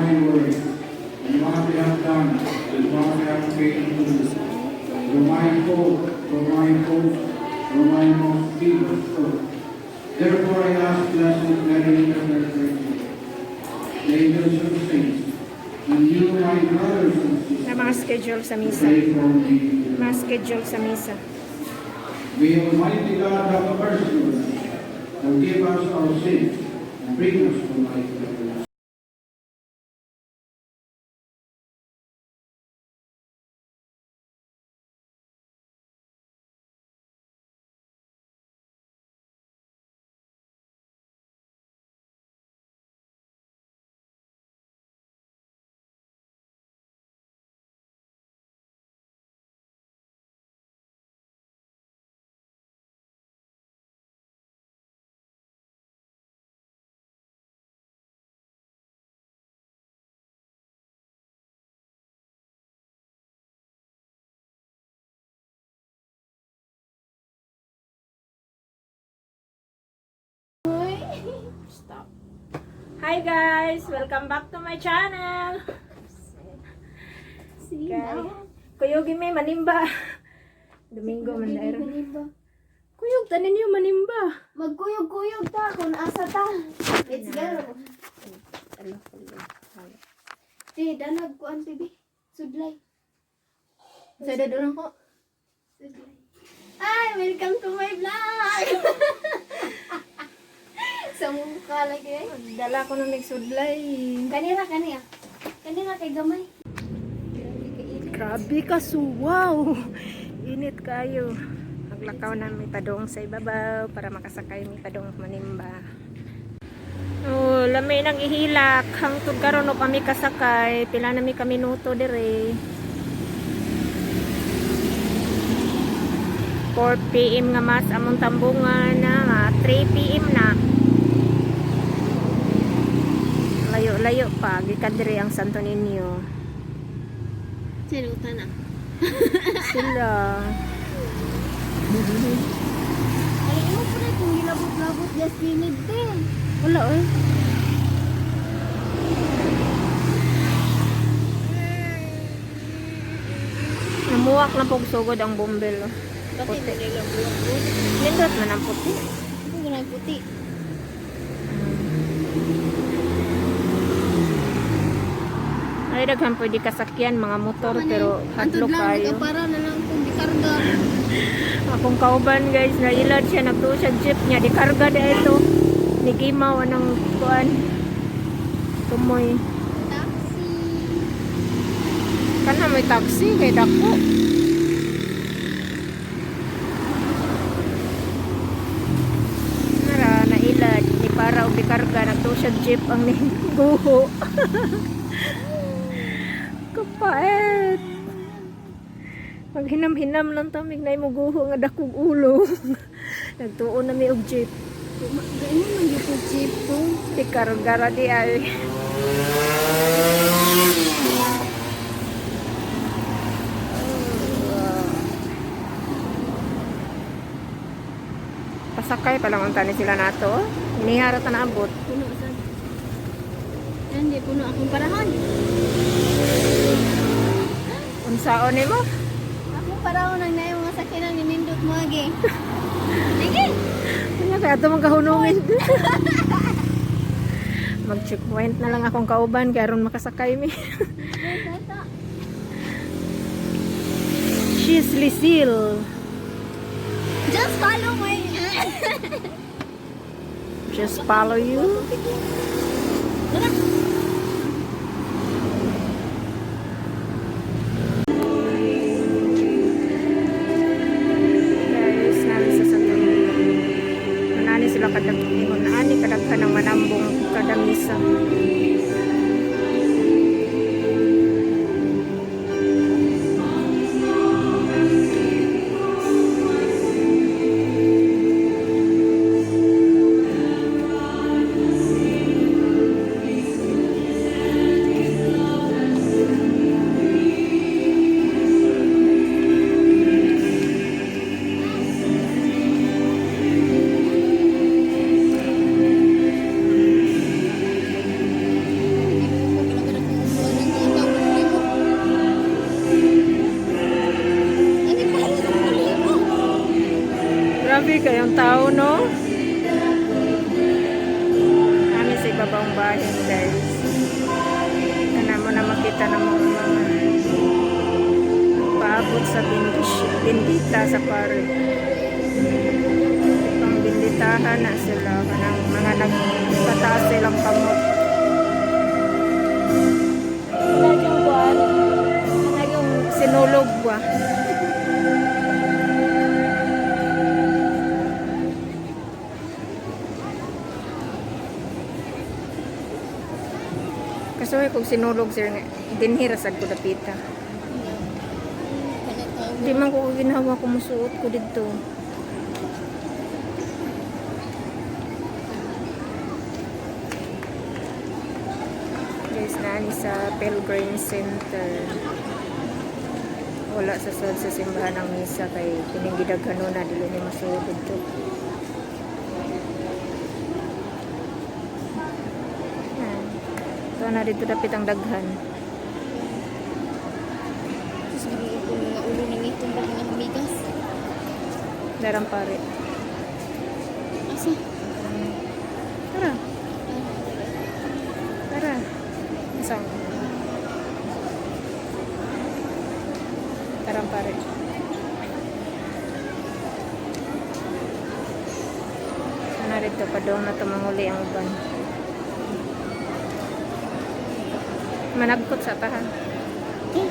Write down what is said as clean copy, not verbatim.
my word and what they have done and what they have failed to do. You're my hope, you're my hope, you're my most deepest hope. Therefore I ask Blessed Mary, intercession, the angels of saints, and you, my brothers and sisters, Na mga schedule sa misa. pray for me. Mga schedule sa misa. May Almighty God have mercy on us, forgive us our sins, and bring us to life everlasting. Stop. Hi guys! Welcome back to my channel! Kuyog may manimba. Domingo man dairo. Kuyog tanin niyo manimba. Magkuyog-kuyog ta kung asa ta. Let's go. Di, danag ko ang bibi. Sudlay. Sa dadurang ko. Sudlay. Hi! Welcome to my vlog! Sa mukha lagi eh. Dala ko na nagsudlay. Kanina kay gamay. Grabe ka wow! Init kayo. Maglakaw na may padong sa ibabaw para makasakay may padong manimba. Oh, lamay nang ihilak. Hangtod karon og kami kasakay. Pila na mi ka minuto dire. 4 PM nga mas among tambungan na 3 PM na. Layo-layo pa gikan dire ang Santo Niño. Sinutan na. Sila. Ay, mo po na kung gilabot-labot just minute din. Wala eh. Namuwak na pog sugod ang bumbel. Oh. Bakit nilabot? Lindot man ang puti. Ito ganang puti. Ay, daghan pwede kasakyan mga motor pero hadlo kayo. Para na lang kung dikarga. Akong kauban guys, nailad siya, nagtuo siya jeep niya, di karga di ito. Nigimaw anang kuan. Tumoy. Taxi. Kana may taxi kay dako. Nara nailad ni para og di karga, nagtuo siya jeep ang ni guho. Kapait. Pag hinam-hinam lang tamig na imuguho nga dakog ulo. Nagtuon na may og jeep. Ganyan man yung jeep to. Di kargara di ay. Pasakay pa lang ang tani sila nato. Inihara ta na abot. Puno sa. Hindi puno akong parahan. Unsaon ni mo? Akong parahan ang nayo mga sakinan ni Nindot Magi. Sige. Kanya kaya ito magkahunungin. Mag-checkpoint na lang akong kauban kaya ron makasakay mi. She's Lucille. Just follow me. Just follow you. Guys, namin sa Santo Niño. Manani sila kadaghan. Manani kadaghan ng manambong kada misa. tao, no? Kami sa ibabang bayan, guys. Kana mo na makita ng mga paabot sa bindita sa pare. Pang binditahan na sila. Kanang mga nagpataas silang kamot. Wala yung buwan. Wala yung sinulog ba? Kasuhay kung sinulog sir nga, dinhirasad ko dapita. Di man ko ginawa ko musuot ko dito. Guys, nani sa Pilgrim Center. Wala sa sud sa simbahan ng misa kay pinigidaghan na dili ni masuot dito. Ito na dito dapit ang daghan. Tapos mag-iipon mga ulo ng itong mga hamigas. Darang pare. Asa? Tara. Tara. Isang. Darang pare. Sana dito pa doon na tumanguli ang uban. Managkot sa tahan. Eh,